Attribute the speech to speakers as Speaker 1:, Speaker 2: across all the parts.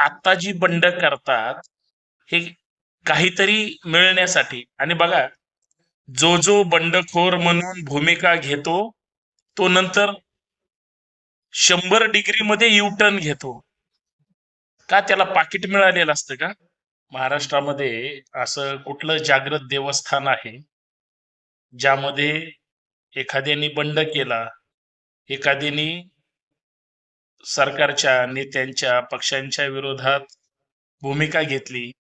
Speaker 1: आता जी बंड करतात हे काहीतरी मिळण्यासाठी. आणि बघा, जो जो बंडखोर म्हणून भूमिका घेतो तो नंतर 100 डिग्री मध्ये युटर्न घेतो. का त्याला पाकिट मिळालेलं असतं का? महाराष्ट्रामध्ये असं कुठलं जागृत देवस्थान आहे ज्यामध्ये एखाद्याने बंड केला, एखाद्याने सरकारच्या नेत्यांच्या पक्षांच्या विरोधात भूमिका घेतली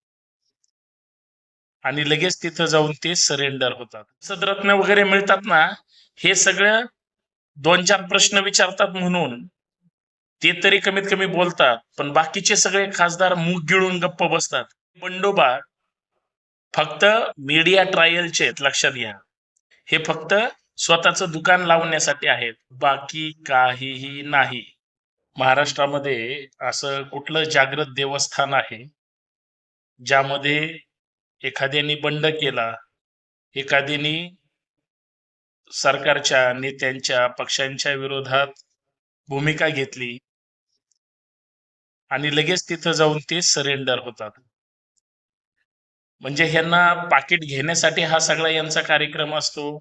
Speaker 1: आणि लगेच तिथं जाऊन ते सरेंडर होतात, सदरत्न वगैरे मिळतात ना, हे सगळं 2-4 प्रश्न विचारतात म्हणून ते तरी कमीत कमी बोलतात, पण बाकीचे सगळे खासदार मुख गिळून गप्प बसतात. बंडोबा फक्त मीडिया ट्रायलचे आहेत, लक्षात घ्या. हे फक्त स्वतःचं दुकान लावण्यासाठी आहेत, बाकी काहीही नाही. महाराष्ट्रामध्ये असं कुठलं जागृत देवस्थान आहे ज्यामध्ये एखाद्याने बंड केला, एखाद्याने सरकारच्या नेत्यांच्या पक्षांच्या विरोधात भूमिका घेतली आणि लगेच तिथं जाऊन ते सरेंडर होतात. म्हणजे ह्यांना पाकिट घेण्यासाठी हा सगळा यांचा कार्यक्रम असतो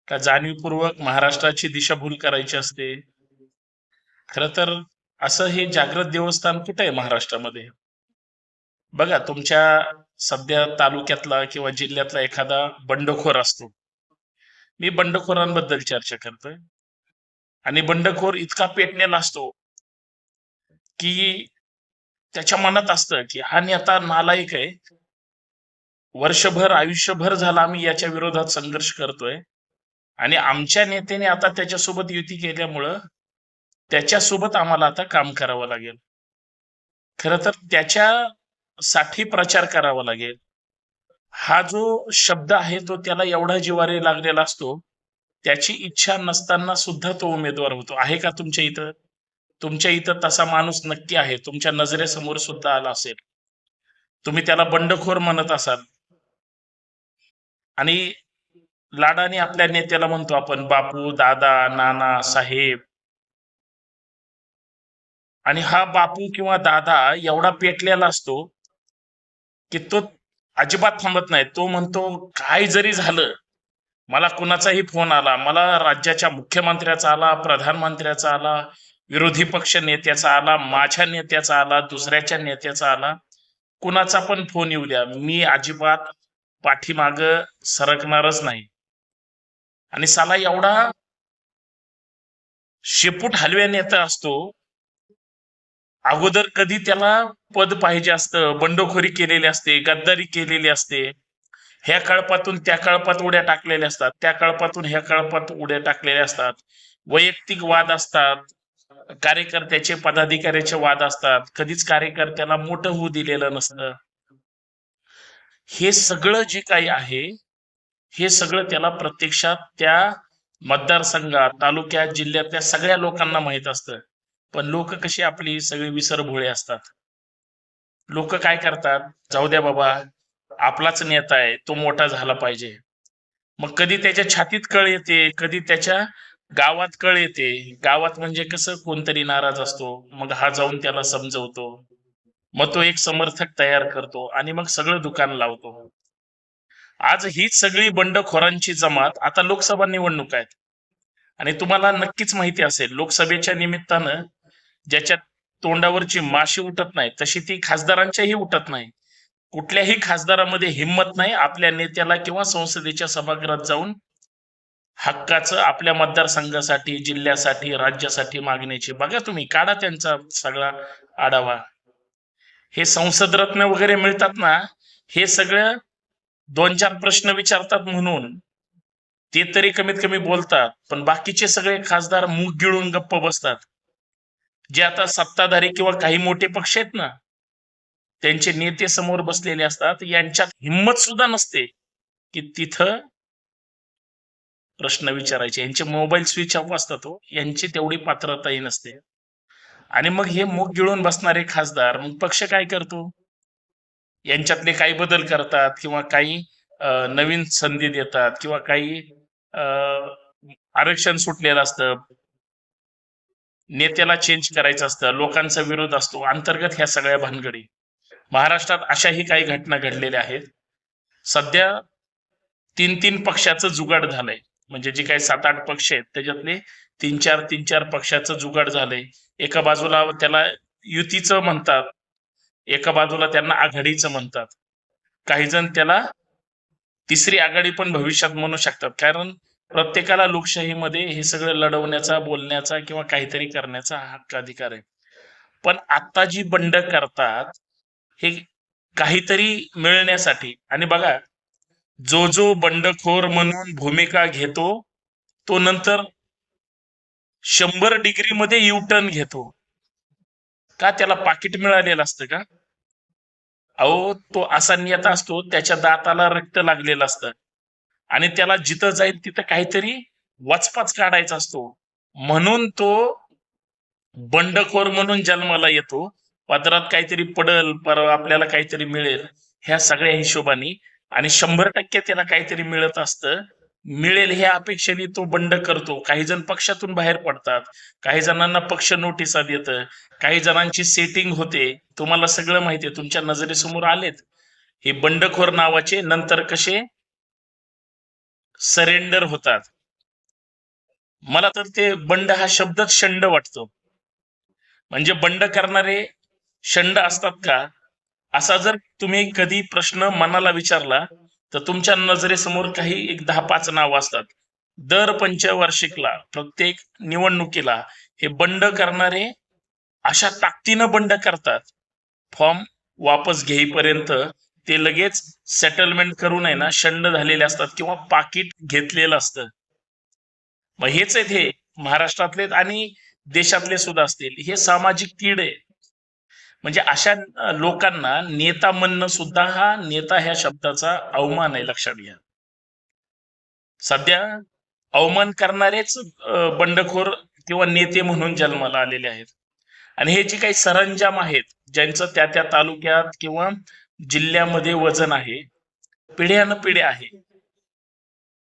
Speaker 1: का जाणीवपूर्वक महाराष्ट्राची दिशाभूल करायची असते? खरं तर असं हे जागृत देवस्थान कुठे आहे महाराष्ट्रामध्ये? बघा, तुमच्या सध्या तालुक्यातला किंवा जिल्ह्यातला एखादा बंडखोर असतो. मी बंडखोरांबद्दल चर्चा करतोय. आणि बंडखोर इतका पेटलेला असतो की त्याच्या मनात असतं की हा नेता नालायक आहे, वर्षभर आयुष्यभर झाला आम्ही याच्या विरोधात संघर्ष करतोय आणि आमच्या नेत्याने आता त्याच्यासोबत युती केल्यामुळं त्याच्यासोबत आम्हाला आता काम करावं लागेल. खरं तर त्याच्यासाठी प्रचार करावा लागेल. हा जो शब्द आहे तो त्याला एवढा जिव्हारी लागलेला असतो, त्याची इच्छा नसताना सुद्धा तो उमेदवार होतो. आहे का तुमच्या इथं? तुमच्या इथं तसा माणूस नक्की आहे, तुमच्या नजरेसमोर सुद्धा आला असेल. तुम्ही त्याला बंडखोर म्हणत असाल आणि लाडाने आपल्या नेत्याला म्हणतो आपण बापू, दादा, नाना, साहेब. आणि हा बापू किंवा दादा एवढा पेटलेला असतो की तो अजिबात थांबत नाही. तो म्हणतो काय जरी झालं, मला कुणाचाही फोन आला, मला राज्याच्या मुख्यमंत्र्याचा आला, प्रधानमंत्र्याचा आला, विरोधी पक्ष नेत्याचा आला, माझ्या नेत्याचा आला, दुसऱ्याच्या नेत्याचा आला, कुणाचा पण फोन येऊ द्या, मी अजिबात पाठीमाग सरकणारच नाही. आणि साला एवढा शेपूट हलव्या नेता असतो. अगोदर कधी त्याला पद पाहिजे असतं, बंडखोरी केलेली असते, गद्दारी केलेली असते, ह्या कळपातून त्या कळपात उड्या टाकलेल्या असतात, त्या कळपातून ह्या कळपात उड्या टाकलेल्या असतात, वैयक्तिक वाद असतात, कार्यकर्त्याचे पदाधिकाऱ्याचे वाद असतात, कधीच कार्यकर्त्याला मोठं होऊ दिलेलं नसतं. हे सगळं जे काही आहे हे सगळं त्याला प्रत्यक्षात त्या मतदारसंघात, तालुक्यात, जिल्ह्यातल्या सगळ्या लोकांना माहित असतं. पण लोक कशी आपली सगळी विसरभोळे असतात. लोक काय करतात, जाऊ द्या बाबा, आपलाच नेता आहे, तो मोठा झाला पाहिजे. मग कधी त्याच्या छातीत कळ येते, कधी त्याच्या गावात कळ येते. गावात म्हणजे कसं, कोणतरी नाराज असतो, मग हा जाऊन त्याला समजवतो, मग तो एक समर्थक तयार करतो आणि मग सगळं दुकान लावतो. आज हीच सगळी बंडखोरांची जमात आता लोकसभा निवडणूक आहेत. आणि तुम्हाला नक्कीच माहिती असेल, लोकसभेच्या निमित्तानं ज्याच्या तोंडावरची माशी उठत नाही तशी ती खासदारांच्याही उठत नाही. कुठल्याही खासदारामध्ये हिंमत नाही आपल्या नेत्याला किंवा संसदेच्या सभागृहात जाऊन हक्काचं आपल्या मतदारसंघासाठी, जिल्ह्यासाठी, राज्यासाठी मागण्याची. बघा, तुम्ही काढा त्यांचा सगळा आढावा. हे संसद रत्न वगैरे मिळतात ना, हे सगळं 2-4 प्रश्न विचारतात म्हणून ते तरी कमीत कमी बोलतात, पण बाकीचे सगळे खासदार मुख गिळून गप्प बसतात. जे आता सत्ताधारी किंवा काही मोठे पक्ष आहेत ना, त्यांचे नेते समोर बसलेले असतात, यांच्यात हिंमत सुद्धा नसते की तिथं प्रश्न विचारायचे. यांचे मोबाईल स्विच ऑफ असतात, यांची तेवढी पात्रताही नसते. आणि मग हे मुख गिळून बसणारे खासदार, मग पक्ष काय करतो, यांच्यातले काही बदल करतात किंवा काही नवीन संधी देतात किंवा काही आरक्षण सुटलेलं असतं, नेत्याला चेंज करायचं असतं, लोकांचा विरोध असतो अंतर्गत ह्या सगळ्या भानगडी. महाराष्ट्रात अशाही काही घटना घडलेल्या आहेत. सध्या 3-3 पक्षाचं जुगाड झालंय. म्हणजे जे काही 7-8 पक्ष आहेत त्याच्यातले 3-4 पक्षाचं जुगाड झालंय. एका बाजूला त्याला युतीचं म्हणतात, एका बाजूला त्यांना आघाडीचं म्हणतात. काही जण त्याला तिसरी आघाडी पण भविष्यात म्हणू शकतात, कारण प्रत्येकाला लोकशाहीमध्ये हे सगळं लढवण्याचा, बोलण्याचा किंवा काहीतरी करण्याचा हक्क अधिकार आहे. पण आता जी बंड करतात हे काहीतरी मिळण्यासाठी. आणि बघा, जो बंडखोर म्हणून भूमिका घेतो तो नंतर 100 डिग्रीमध्ये युटर्न घेतो. का? त्याला पाकिट मिळालेलं असतं का? अहो, तो असा नेता असतो, त्याच्या दाताला रक्त लागलेलं असतं आणि त्याला जिथं जाईल तिथं काहीतरी वचपाच काढायचा असतो. म्हणून तो बंडखोर म्हणून जन्माला येतो. पदरात काहीतरी पडल, पर आपल्याला काहीतरी मिळेल ह्या सगळ्या हिशोबाने, आणि 100% त्याला काहीतरी मिळत असतं. मिळेल ह्या अपेक्षेने तो बंड करतो. काही जण पक्षातून बाहेर पडतात, काही जणांना पक्ष नोटिसा देतं, काही जणांची सेटिंग होते. तुम्हाला सगळं माहितीये, तुमच्या नजरेसमोर आलेत हे बंडखोर नावाचे. नंतर कसे सरेंडर होतात. मला तर ते बंड हा शब्दच शंड वाटतो. म्हणजे बंड करणारे शंड असतात का? असा जर तुम्ही कधी प्रश्न मनाला विचारला तर तुमच्या नजरेसमोर काही एक 10-5 नाव असतात. दर पंचवार्षिकला, प्रत्येक निवडणुकीला हे बंड करणारे अशा ताकदीनं बंड करतात. फॉर्म वापस घेईपर्यंत ते लगेच सेटलमेंट करून आहे ना शंड झालेले असतात किंवा पाकिट घेतलेलं असतं. मग हेच आहेत हे महाराष्ट्रातले आणि देशातले सुद्धा असतील. हे सामाजिक कीड आहे. म्हणजे अशा लोकांना नेता म्हणणं सुद्धा हा नेता ह्या शब्दाचा अवमान आहे, लक्षात घ्या. सध्या अवमान करणारेच बंडखोर किंवा नेते म्हणून जन्माला आलेले आहेत. आणि हे जे काही सरंजाम आहेत, ज्यांचं त्या त्या तालुक्यात किंवा जिल्ह्यामध्ये वजन आहे, पिढ्यानं पिढ्या आहे.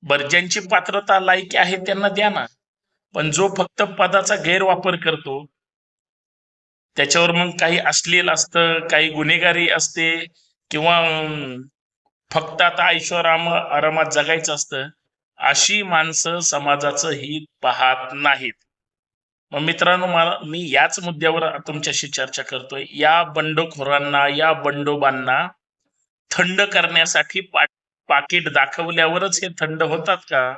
Speaker 1: बरं, ज्यांची पात्रता लायकी आहे त्यांना द्या ना. पण जो फक्त पदाचा गैरवापर करतो, त्याच्यावर मग काही अश्लील असतं, काही गुन्हेगारी असते, किंवा फक्त आता आरामात जगायचं असतं, अशी माणसं समाजाचं हित पाहत नाहीत. मग मित्रांनो, मी याच मुद्द्यावर तुमच्याशी चर्चा करतोय. या बंडखोरांना, या बंडोबांना थंड करण्यासाठी पाकिट दाखवल्यावरच हे थंड होतात का?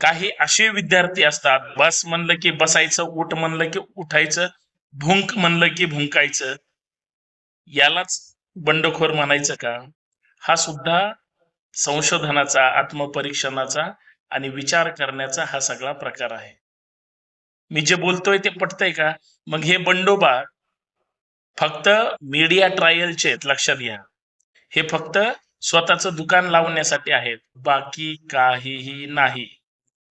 Speaker 1: काही असे विद्यार्थी असतात, बस म्हणलं की बसायचं, उठ म्हणलं की उठायचं, भुंक म्हणलं की भुंकायचं. यालाच बंडखोर म्हणायचं का? हा सुद्धा संशोधनाचा, आत्मपरीक्षणाचा आणि विचार करण्याचा हा सगळा प्रकार आहे. मी जे बोलतोय ते पटतंय का? मग हे बंडोबा फक्त मीडिया ट्रायलचे आहेत, लक्षात घ्या. हे फक्त स्वतःचं दुकान लावण्यासाठी आहेत, बाकी काहीही नाही.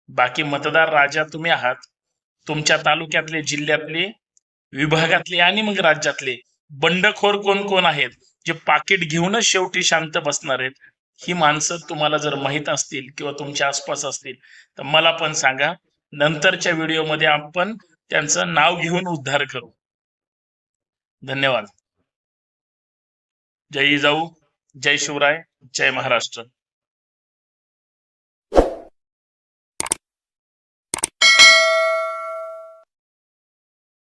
Speaker 1: बाकी मतदार राजा तुम्ही आहात. तुमच्या तालुक्यातले, जिल्ह्यातले, विभागातले आणि मग राज्यातले बंडखोर कोण कोण आहेत, जे पाकिट घेऊनच शेवटी शांत बसणार आहेत. ही माणसं तुम्हाला जर माहित असतील किंवा तुमच्या आसपास असतील तर मला पण सांगा. नंतरच्या व्हिडिओमध्ये आपण त्यांचं नाव घेऊन उद्धार करू. धन्यवाद. जय जिजाऊ, जय शिवराय, जय महाराष्ट्र.